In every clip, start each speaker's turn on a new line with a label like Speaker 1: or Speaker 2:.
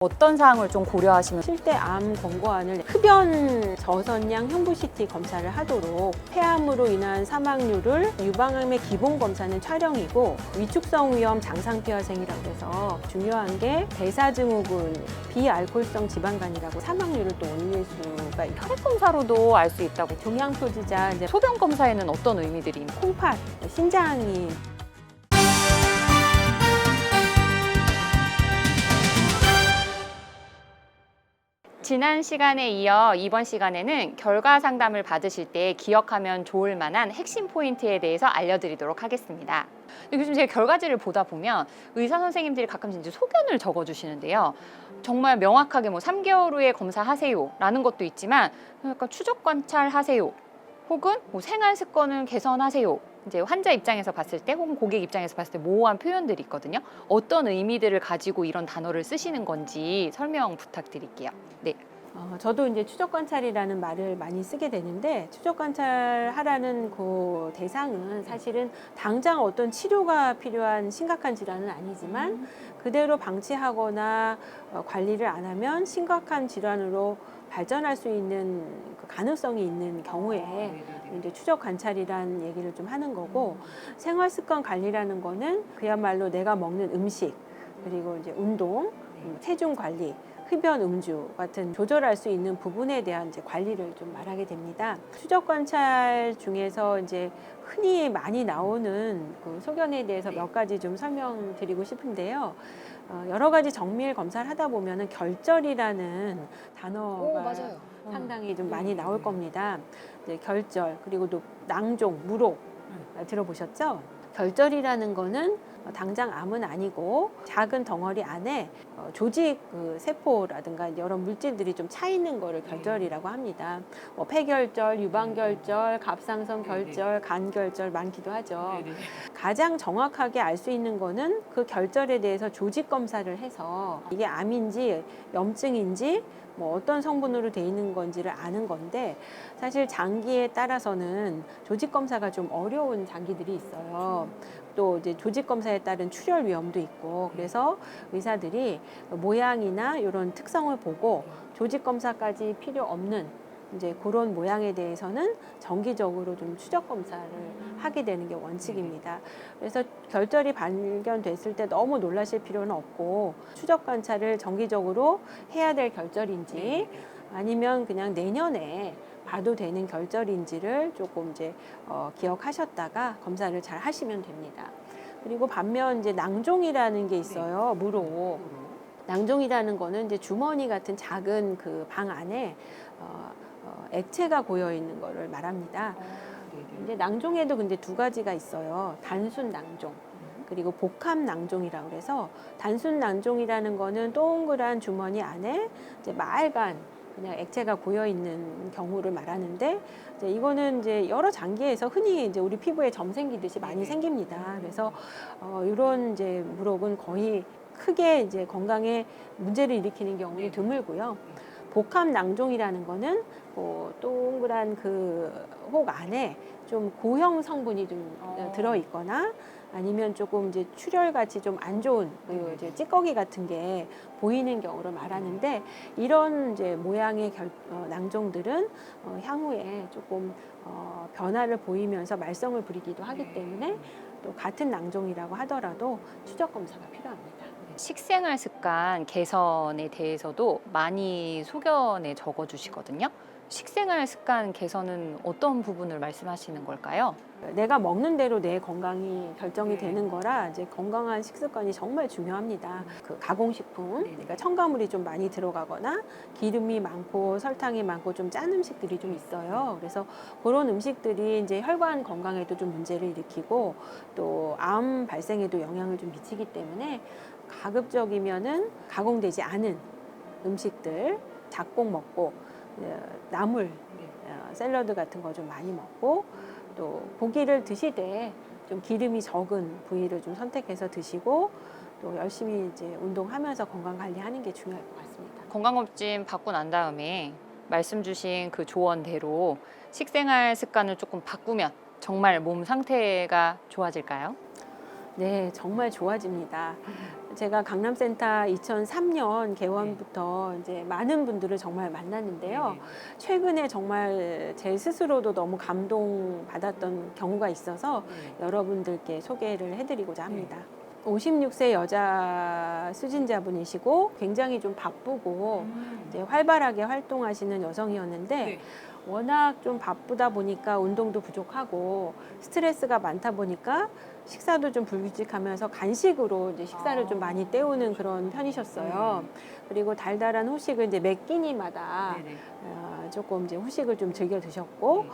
Speaker 1: 어떤 사항을 좀 고려하시면
Speaker 2: 실제 암 권고안을 흡연 저선량 흉부 CT 검사를 하도록 폐암으로 인한 사망률을 유방암의 기본 검사는 촬영이고 위축성 위험 장상피화생이라고 해서 중요한 게 대사증후군 비알코올성 지방간이라고 사망률을 또 올릴 수가 있고
Speaker 1: 혈액 검사로도 알 수 있다고.
Speaker 2: 종양 표지자 이제
Speaker 1: 소변 검사에는 어떤 의미들이 있나요?
Speaker 2: 콩팥 신장이
Speaker 1: 지난 시간에 이어 이번 시간에는 결과 상담을 받으실 때 기억하면 좋을 만한 핵심 포인트에 대해서 알려드리도록 하겠습니다. 요즘 제 결과지를 보다 보면 의사 선생님들이 가끔씩 이제 소견을 적어주시는데요. 정말 명확하게 뭐 3개월 후에 검사하세요 라는 것도 있지만 약간 추적 관찰하세요 혹은 뭐 생활 습관을 개선하세요. 이제 환자 입장에서 봤을 때 혹은 고객 입장에서 봤을 때 모호한 표현들이 있거든요. 어떤 의미들을 가지고 이런 단어를 쓰시는 건지 설명 부탁드릴게요. 네.
Speaker 2: 저도 이제 추적 관찰이라는 말을 많이 쓰게 되는데 추적 관찰하라는 그 대상은 사실은 당장 어떤 치료가 필요한 심각한 질환은 아니지만 그대로 방치하거나 관리를 안 하면 심각한 질환으로 발전할 수 있는 그 가능성이 있는 경우에 이제 추적 관찰이라는 얘기를 좀 하는 거고 생활 습관 관리라는 거는 그야말로 내가 먹는 음식 그리고 이제 운동, 체중 관리 흡연, 음주 같은 조절할 수 있는 부분에 대한 이제 관리를 좀 말하게 됩니다. 추적 관찰 중에서 이제 흔히 많이 나오는 그 소견에 대해서 몇 가지 좀 설명드리고 싶은데요. 여러 가지 정밀 검사를 하다 보면은 결절이라는 단어가 상당히 좀 많이 나올 겁니다. 이제 결절 그리고 또 낭종, 물혹 들어보셨죠? 결절이라는 거는 당장 암은 아니고 작은 덩어리 안에 조직 그 세포라든가 여러 물질들이 좀 차 있는 거를 결절이라고 합니다. 뭐 폐결절, 유방결절, 갑상선 결절, 간결절 많기도 하죠. 가장 정확하게 알 수 있는 거는 그 결절에 대해서 조직 검사를 해서 이게 암인지 염증인지 뭐 어떤 성분으로 돼 있는 건지를 아는 건데 사실 장기에 따라서는 조직 검사가 좀 어려운 장기들이 있어요. 또 이제 조직 검사에 따른 출혈 위험도 있고 그래서 의사들이 모양이나 이런 특성을 보고 조직 검사까지 필요 없는 이제 그런 모양에 대해서는 정기적으로 좀 추적 검사를 하게 되는 게 원칙입니다. 그래서 결절이 발견됐을 때 너무 놀라실 필요는 없고 추적 관찰을 정기적으로 해야 될 결절인지 아니면 그냥 내년에 봐도 되는 결절인지를 조금 이제 기억하셨다가 검사를 잘 하시면 됩니다. 그리고 반면 이제 낭종이라는 게 있어요. 무로. 낭종이라는 거는 이제 주머니 같은 작은 그 방 안에 액체가 고여 있는 거를 말합니다. 이제 낭종에도 근데 두 가지가 있어요. 단순 낭종. 그리고 복합 낭종이라고 그래서 단순 낭종이라는 거는 동그란 주머니 안에 이제 말간 그냥 액체가 고여 있는 경우를 말하는데 이제 이거는 이제 여러 장기에서 흔히 이제 우리 피부에 점 생기듯이 많이 생깁니다. 그래서 이런 이제 물혹은 거의 크게 이제 건강에 문제를 일으키는 경우는 드물고요. 복합 낭종이라는 거는 동그란 그 혹 안에 좀 고형 성분이 좀 들어 있거나 아니면 조금 이제 출혈같이 좀 안 좋은 그 이제 찌꺼기 같은 게 보이는 경우를 말하는데 이런 이제 모양의 낭종들은 향후에 조금 변화를 보이면서 말썽을 부리기도 하기 때문에 또 같은 낭종이라고 하더라도 추적 검사가 필요합니다.
Speaker 1: 식생활 습관 개선에 대해서도 많이 소견에 적어주시거든요. 식생활 습관 개선은 어떤 부분을 말씀하시는 걸까요?
Speaker 2: 내가 먹는 대로 내 건강이 결정이 되는 거라 이제 건강한 식습관이 정말 중요합니다. 그 가공식품, 그러니까 첨가물이 좀 많이 들어가거나 기름이 많고 설탕이 많고 좀 짠 음식들이 좀 있어요. 그래서 그런 음식들이 이제 혈관 건강에도 좀 문제를 일으키고 또 암 발생에도 영향을 좀 미치기 때문에 가급적이면은 가공되지 않은 음식들 작곡 먹고 나물, 샐러드 같은 거 좀 많이 먹고 또 고기를 드시되 좀 기름이 적은 부위를 좀 선택해서 드시고 또 열심히 이제 운동하면서 건강 관리하는 게 중요할 것 같습니다.
Speaker 1: 건강검진 받고 난 다음에 말씀 주신 그 조언대로 식생활 습관을 조금 바꾸면 정말 몸 상태가 좋아질까요?
Speaker 2: 네, 정말 좋아집니다. 제가 강남센터 2003년 개원부터 이제 많은 분들을 정말 만났는데요. 최근에 정말 제 스스로도 너무 감동받았던 경우가 있어서 여러분들께 소개를 해드리고자 합니다. 56세 여자 수진자분이시고 굉장히 좀 바쁘고 이제 활발하게 활동하시는 여성이었는데 워낙 좀 바쁘다 보니까 운동도 부족하고 스트레스가 많다 보니까 식사도 좀 불규칙하면서 간식으로 이제 식사를 좀 많이 때우는 그런 편이셨어요. 그리고 달달한 후식을 이제 매 끼니마다 조금 이제 후식을 좀 즐겨 드셨고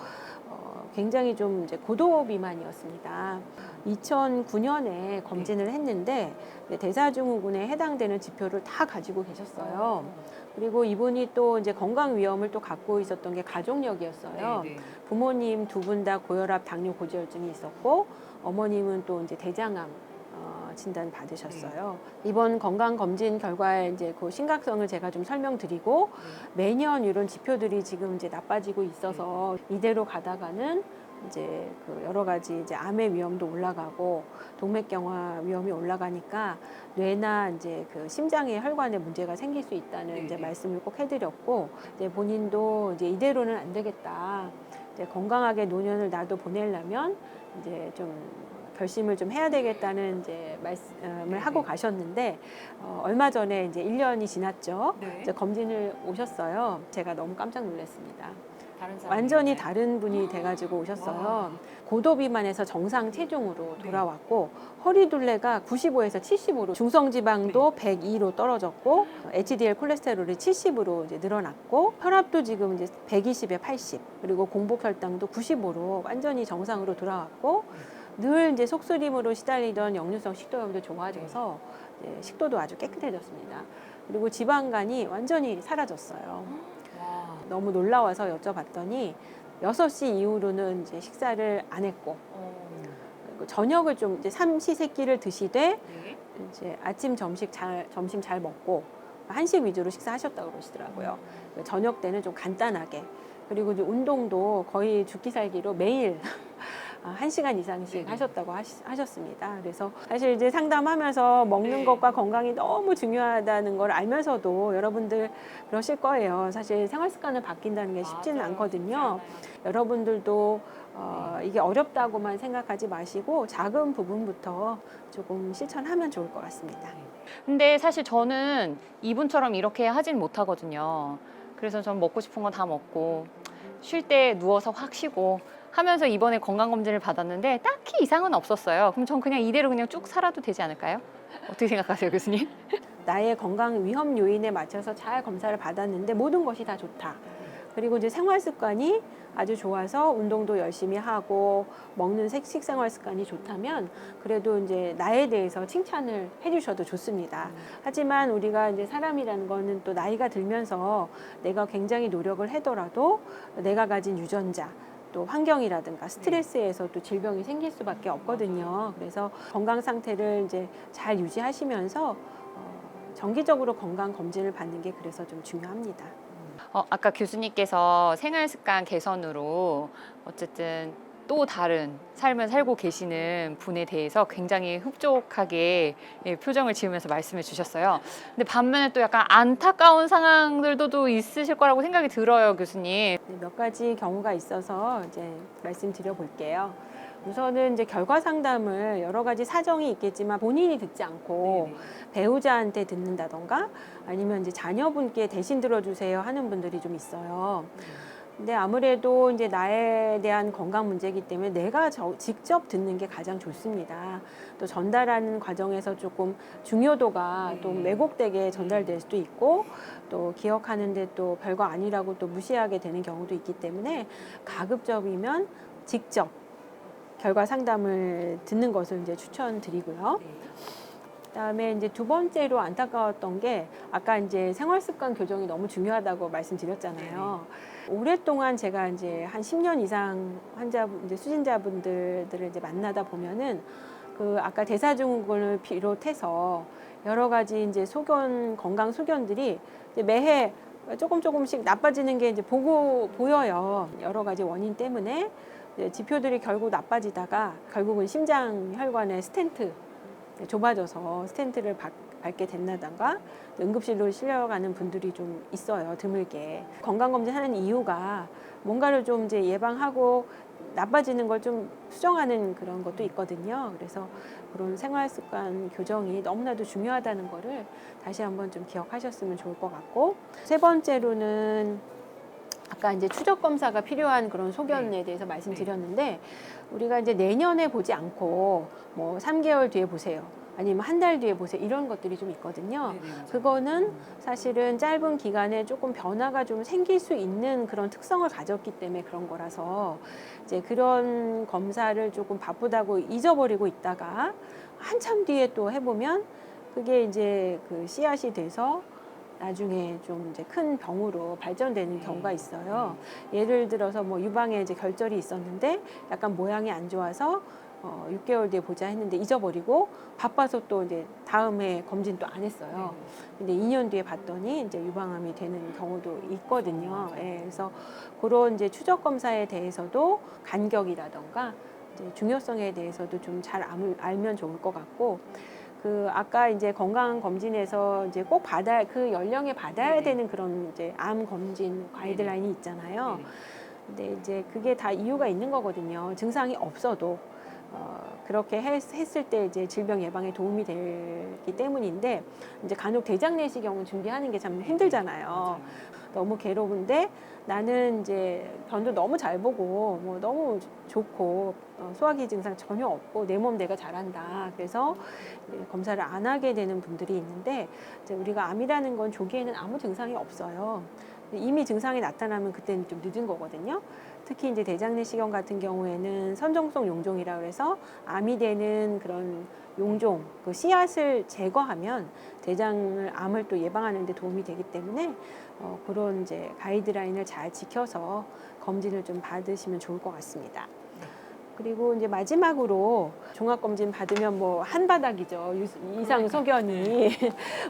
Speaker 2: 굉장히 좀 이제 고도 비만이었습니다. 2009년에 검진을 했는데 대사증후군에 해당되는 지표를 다 가지고 계셨어요. 그리고 이분이 또 이제 건강 위험을 또 갖고 있었던 게 가족력이었어요. 부모님 두 분 다 고혈압, 당뇨, 고지혈증이 있었고 어머님은 또 이제 대장암 진단 받으셨어요. 이번 건강 검진 결과에 이제 그 심각성을 제가 좀 설명드리고 매년 이런 지표들이 지금 이제 나빠지고 있어서 이대로 가다가는 이제 그 여러 가지 이제 암의 위험도 올라가고 동맥경화 위험이 올라가니까 뇌나 이제 그 심장의 혈관에 문제가 생길 수 있다는 이제 말씀을 꼭 해드렸고 이제 본인도 이제 이대로는 안 되겠다. 이제 건강하게 노년을 나도 보내려면 이제 좀 결심을 좀 해야 되겠다는 이제 말씀을 하고 가셨는데 얼마 전에 이제 1년이 지났죠. 이제 검진을 오셨어요. 제가 너무 깜짝 놀랐습니다. 완전히 다른 분이 돼가지고 오셨어요. 고도 비만에서 정상 체중으로 돌아왔고 허리 둘레가 95에서 70으로 중성지방도 102로 떨어졌고 HDL 콜레스테롤이 70으로 이제 늘어났고 혈압도 지금 이제 120에 80 그리고 공복혈당도 95로 완전히 정상으로 돌아왔고 늘 이제 속쓰림으로 시달리던 역류성 식도염도 좋아져서 이제 식도도 아주 깨끗해졌습니다. 그리고 지방간이 완전히 사라졌어요. 너무 놀라워서 여쭤봤더니 6시 이후로는 이제 식사를 안 했고 그리고 저녁을 좀 이제 삼시세끼를 드시되 이제 아침 점심 잘 먹고 한식 위주로 식사하셨다고 그러시더라고요. 저녁 때는 좀 간단하게 그리고 이제 운동도 거의 죽기 살기로 매일 1시간 이상씩 하셨다고 하셨습니다. 그래서 사실 이제 상담하면서 먹는 것과 건강이 너무 중요하다는 걸 알면서도 여러분들 그러실 거예요. 사실 생활 습관을 바뀐다는 게 쉽지는 않거든요. 여러분들도 이게 어렵다고만 생각하지 마시고 작은 부분부터 조금 실천하면 좋을 것 같습니다.
Speaker 1: 근데 사실 저는 이분처럼 이렇게 하진 못하거든요. 그래서 전 먹고 싶은 건 다 먹고 쉴 때 누워서 확 쉬고 하면서 이번에 건강검진을 받았는데 딱히 이상은 없었어요. 그럼 전 그냥 이대로 그냥 쭉 살아도 되지 않을까요? 어떻게 생각하세요, 교수님?
Speaker 2: 나의 건강 위험 요인에 맞춰서 잘 검사를 받았는데 모든 것이 다 좋다. 그리고 이제 생활 습관이 아주 좋아서 운동도 열심히 하고 먹는 식생활 습관이 좋다면 그래도 이제 나에 대해서 칭찬을 해주셔도 좋습니다. 하지만 우리가 이제 사람이라는 거는 또 나이가 들면서 내가 굉장히 노력을 하더라도 내가 가진 유전자 또 환경이라든가 스트레스에서 또 질병이 생길 수밖에 없거든요. 그래서 건강 상태를 이제 잘 유지하시면서 정기적으로 건강 검진을 받는 게 그래서 좀 중요합니다.
Speaker 1: 아까 교수님께서 생활 습관 개선으로 어쨌든 또 다른 삶을 살고 계시는 분에 대해서 굉장히 흡족하게 표정을 지으면서 말씀해 주셨어요. 근데 반면에 또 약간 안타까운 상황들도 또 있으실 거라고 생각이 들어요, 교수님.
Speaker 2: 몇 가지 경우가 있어서 이제 말씀드려 볼게요. 우선은 이제 결과 상담을 여러 가지 사정이 있겠지만 본인이 듣지 않고 배우자한테 듣는다던가 아니면 이제 자녀분께 대신 들어주세요 하는 분들이 좀 있어요. 근데 아무래도 이제 나에 대한 건강 문제이기 때문에 내가 직접 듣는 게 가장 좋습니다. 또 전달하는 과정에서 조금 중요도가 또 왜곡되게 전달될 수도 있고 또 기억하는데 또 별거 아니라고 또 무시하게 되는 경우도 있기 때문에 가급적이면 직접 결과 상담을 듣는 것을 이제 추천드리고요. 그다음에 이제 두 번째로 안타까웠던 게 아까 이제 생활 습관 교정이 너무 중요하다고 말씀드렸잖아요. 오랫동안 제가 이제 한 10년 이상 이제 수진자분들을 이제 만나다 보면은 그 아까 대사증후군을 비롯해서 여러 가지 이제 건강 소견들이 이제 매해 조금씩 나빠지는 게 이제 보여요. 여러 가지 원인 때문에 지표들이 결국 나빠지다가 결국은 심장 혈관에 스텐트 좁아져서 스텐트를 밟게 된다던가 응급실로 실려가는 분들이 좀 있어요. 드물게. 건강검진하는 이유가 뭔가를 좀 이제 예방하고 나빠지는 걸 좀 수정하는 그런 것도 있거든요. 그래서 그런 생활습관 교정이 너무나도 중요하다는 거를 다시 한번 좀 기억하셨으면 좋을 것 같고, 세 번째로는 아까 이제 추적 검사가 필요한 그런 소견에 대해서 말씀드렸는데, 우리가 이제 내년에 보지 않고 뭐 3개월 뒤에 보세요. 아니면 한 달 뒤에 보세요. 이런 것들이 좀 있거든요. 그거는 사실은 짧은 기간에 조금 변화가 좀 생길 수 있는 그런 특성을 가졌기 때문에 그런 거라서 이제 그런 검사를 조금 바쁘다고 잊어버리고 있다가 한참 뒤에 또 해보면 그게 이제 그 씨앗이 돼서 나중에 좀 이제 큰 병으로 발전되는 경우가 있어요. 예를 들어서 뭐 유방에 이제 결절이 있었는데 약간 모양이 안 좋아서 6개월 뒤에 보자 했는데 잊어버리고 바빠서 또 이제 다음에 검진 또 안 했어요. 근데 2년 뒤에 봤더니 이제 유방암이 되는 경우도 있거든요. 예, 그래서 그런 이제 추적 검사에 대해서도 간격이라던가 이제 중요성에 대해서도 좀 잘 알면 좋을 것 같고, 그 아까 이제 건강 검진에서 이제 꼭 받아야, 그 연령에 받아야 되는 그런 이제 암 검진 가이드라인이 있잖아요. 근데 이제 그게 다 이유가 있는 거거든요. 증상이 없어도 그렇게 했을 때 이제 질병 예방에 도움이 되기 때문인데, 이제 간혹 대장 내시경은 준비하는 게 참 힘들잖아요. 너무 괴로운데 나는 이제 변도 너무 잘 보고 뭐 너무 좋고 소화기 증상 전혀 없고 내 몸 내가 잘한다. 그래서 검사를 안 하게 되는 분들이 있는데, 이제 우리가 암이라는 건 조기에는 아무 증상이 없어요. 이미 증상이 나타나면 그때는 좀 늦은 거거든요. 특히 이제 대장내시경 같은 경우에는 선종성 용종이라 그래서 암이 되는 그런 용종, 그 씨앗을 제거하면 대장을 암을 또 예방하는 데 도움이 되기 때문에 그런 이제 가이드라인을 잘 지켜서 검진을 좀 받으시면 좋을 것 같습니다. 그리고 이제 마지막으로 종합검진 받으면 뭐 한바닥이죠. 이상 소견이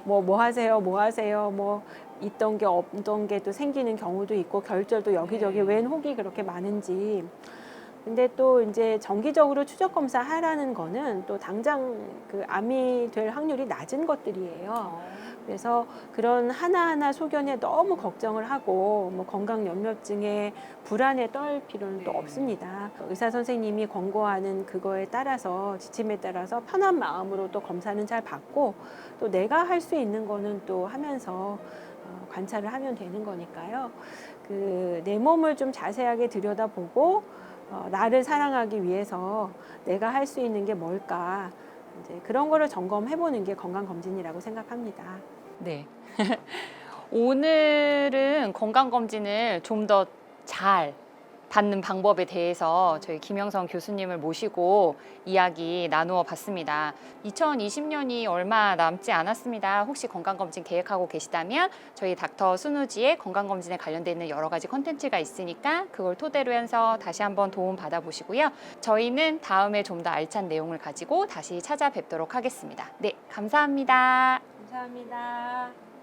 Speaker 2: 뭐 하세요, 뭐 있던 게 없던 게 또 생기는 경우도 있고 결절도 여기저기 웬 혹이 그렇게 많은지. 근데 또 이제 정기적으로 추적 검사 하라는 거는 또 당장 그 암이 될 확률이 낮은 것들이에요. 그래서 그런 하나하나 소견에 너무 걱정을 하고 뭐 건강염려증에 불안에 떨 필요는 또 없습니다. 의사 선생님이 권고하는 그거에 따라서, 지침에 따라서 편한 마음으로 또 검사는 잘 받고, 또 내가 할 수 있는 거는 또 하면서 관찰을 하면 되는 거니까요. 그 내 몸을 좀 자세하게 들여다보고 나를 사랑하기 위해서 내가 할 수 있는 게 뭘까, 이제 그런 거를 점검해 보는 게 건강검진이라고 생각합니다.
Speaker 1: 네. 오늘은 건강검진을 좀 더 잘 받는 방법에 대해서 저희 김영선 교수님을 모시고 이야기 나누어 봤습니다. 2020년이 얼마 남지 않았습니다. 혹시 건강검진 계획하고 계시다면 저희 닥터 순우지의 건강검진에 관련돼 있는 여러 가지 컨텐츠가 있으니까 그걸 토대로 해서 다시 한번 도움 받아보시고요. 저희는 다음에 좀 더 알찬 내용을 가지고 다시 찾아뵙도록 하겠습니다. 네, 감사합니다.
Speaker 2: 감사합니다.